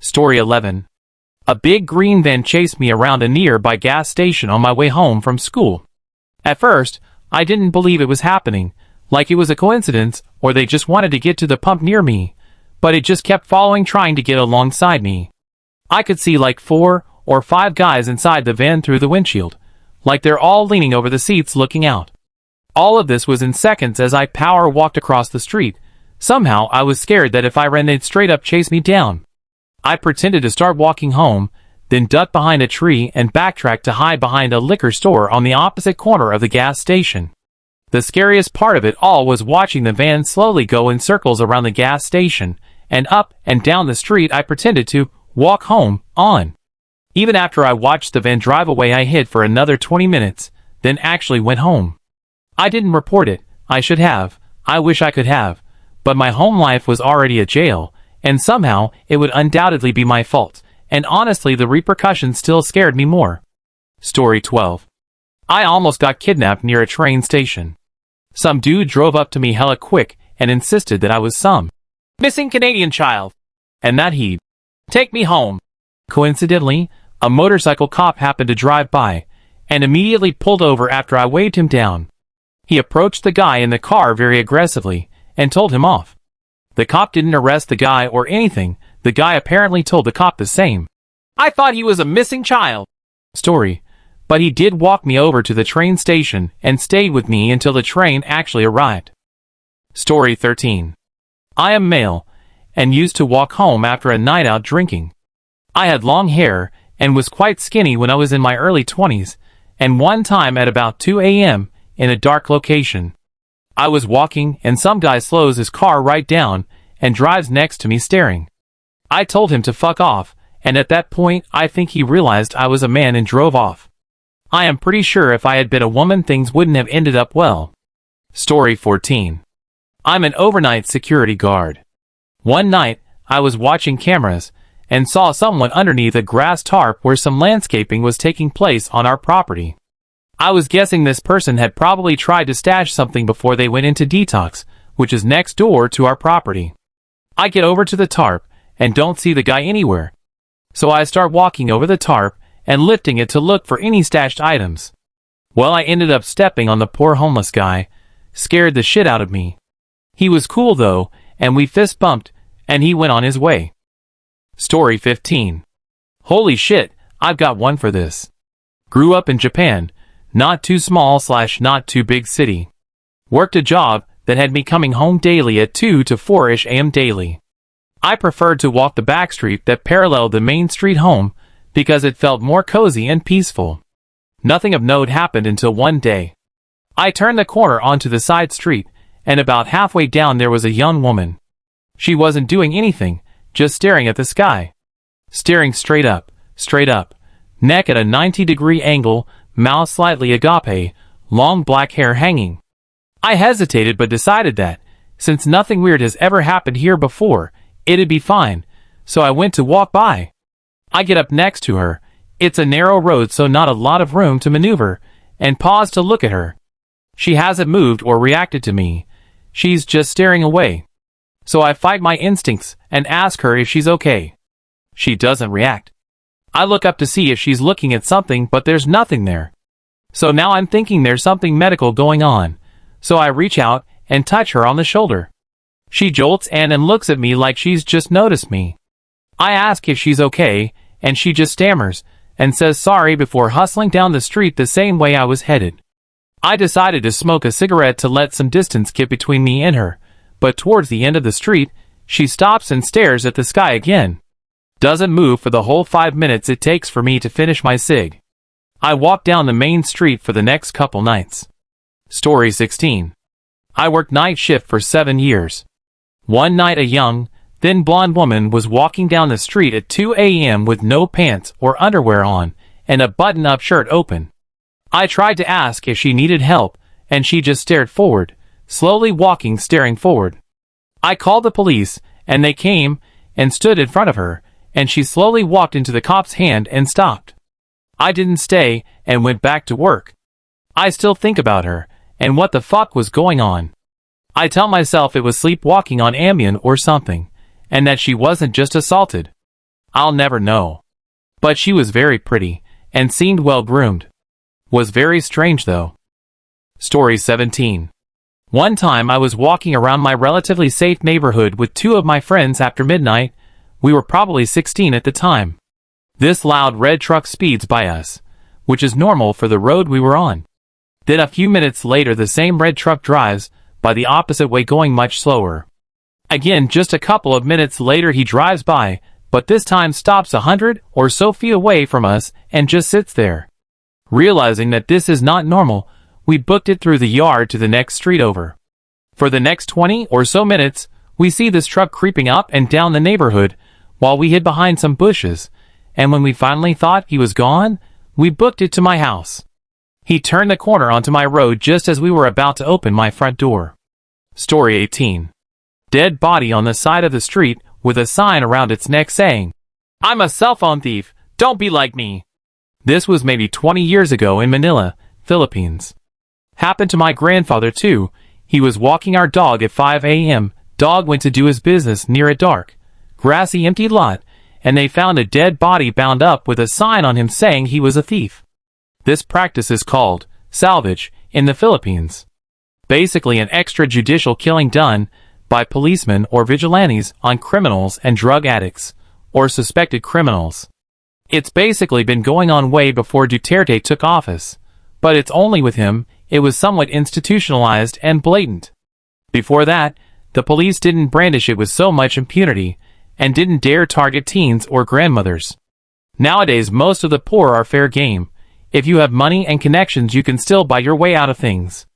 Story 11. A big green van chased me around a nearby gas station on my way home from school. At first, I didn't believe it was happening, like it was a coincidence or they just wanted to get to the pump near me, but it just kept following, trying to get alongside me. I could see like 4 or 5 guys inside the van through the windshield, like they're all leaning over the seats looking out. All of this was in seconds as I power walked across the street. Somehow I was scared that if I ran they'd straight up chase me down. I pretended to start walking home, then ducked behind a tree and backtracked to hide behind a liquor store on the opposite corner of the gas station. The scariest part of it all was watching the van slowly go in circles around the gas station, and up and down the street. I pretended to walk home on. Even after I watched the van drive away, I hid for another 20 minutes, then actually went home. I didn't report it. I should have. I wish I could have. But my home life was already a jail, and somehow it would undoubtedly be my fault, and honestly the repercussions still scared me more. Story 12. I almost got kidnapped near a train station. Some dude drove up to me hella quick and insisted that I was some missing Canadian child, and that he'd take me home. Coincidentally, a motorcycle cop happened to drive by, and immediately pulled over after I waved him down. He approached the guy in the car very aggressively, and told him off. The cop didn't arrest the guy or anything. The guy apparently told the cop the same. I thought he was a missing child. Story. But he did walk me over to the train station and stayed with me until the train actually arrived. Story 13. I am male, and used to walk home after a night out drinking. I had long hair, and was quite skinny when I was in my early 20s, and one time at about 2 a.m., in a dark location, I was walking and some guy slows his car right down and drives next to me staring. I told him to fuck off, and at that point I think he realized I was a man and drove off. I am pretty sure if I had been a woman things wouldn't have ended up well. Story 14. I'm an overnight security guard. One night, I was watching cameras and saw someone underneath a grass tarp where some landscaping was taking place on our property. I was guessing this person had probably tried to stash something before they went into detox, which is next door to our property. I get over to the tarp and don't see the guy anywhere. So I start walking over the tarp and lifting it to look for any stashed items. Well, I ended up stepping on the poor homeless guy. Scared the shit out of me. He was cool though, and we fist bumped, and he went on his way. Story 15. Holy shit, I've got one for this. Grew up in Japan. Not too small / not too big city. Worked a job that had me coming home daily at 2 to 4-ish a.m. daily. I preferred to walk the back street that paralleled the main street home because it felt more cozy and peaceful. Nothing of note happened until one day. I turned the corner onto the side street, and about halfway down there was a young woman. She wasn't doing anything, just staring at the sky. Staring straight up, neck at a 90-degree angle, mouth slightly agape, long black hair hanging. I hesitated but decided that, since nothing weird has ever happened here before, it'd be fine, so I went to walk by. I get up next to her. It's a narrow road, so not a lot of room to maneuver, and pause to look at her. She hasn't moved or reacted to me. She's just staring away. So I fight my instincts and ask her if she's okay. She doesn't react. I look up to see if she's looking at something, but there's nothing there. So now I'm thinking there's something medical going on. So I reach out and touch her on the shoulder. She jolts and looks at me like she's just noticed me. I ask if she's okay, and she just stammers and says sorry before hustling down the street the same way I was headed. I decided to smoke a cigarette to let some distance get between me and her, but towards the end of the street, she stops and stares at the sky again. Doesn't move for the whole 5 minutes it takes for me to finish my cig. I walk down the main street for the next couple nights. Story 16. I worked night shift for 7 years. One night a young, thin blonde woman was walking down the street at 2 a.m. with no pants or underwear on, and a button-up shirt open. I tried to ask if she needed help, and she just stared forward, slowly walking staring forward. I called the police, and they came, and stood in front of her, and she slowly walked into the cop's hand and stopped. I didn't stay, and went back to work. I still think about her, and what the fuck was going on. I tell myself it was sleepwalking on Ambien or something, and that she wasn't just assaulted. I'll never know. But she was very pretty, and seemed well groomed. Was very strange though. Story 17. One time I was walking around my relatively safe neighborhood with two of my friends after midnight. We were probably 16 at the time. This loud red truck speeds by us, which is normal for the road we were on. Then a few minutes later the same red truck drives by the opposite way going much slower. Again, just a couple of minutes later he drives by, but this time stops 100 or so feet away from us and just sits there. Realizing that this is not normal, we booked it through the yard to the next street over. For the next 20 or so minutes, we see this truck creeping up and down the neighborhood while we hid behind some bushes, and when we finally thought he was gone, we booked it to my house. He turned the corner onto my road just as we were about to open my front door. Story 18. Dead body on the side of the street with a sign around its neck saying, "I'm a cell phone thief, don't be like me." This was maybe 20 years ago in Manila, Philippines. Happened to my grandfather too. He was walking our dog at 5 a.m. Dog went to do his business near a dark, grassy empty lot, and they found a dead body bound up with a sign on him saying he was a thief. This practice is called salvage in the Philippines. Basically an extrajudicial killing done by policemen or vigilantes on criminals and drug addicts, or suspected criminals. It's basically been going on way before Duterte took office, but it's only with him it was somewhat institutionalized and blatant. Before that, the police didn't brandish it with so much impunity, and didn't dare target teens or grandmothers. Nowadays most of the poor are fair game. If you have money and connections you can still buy your way out of things.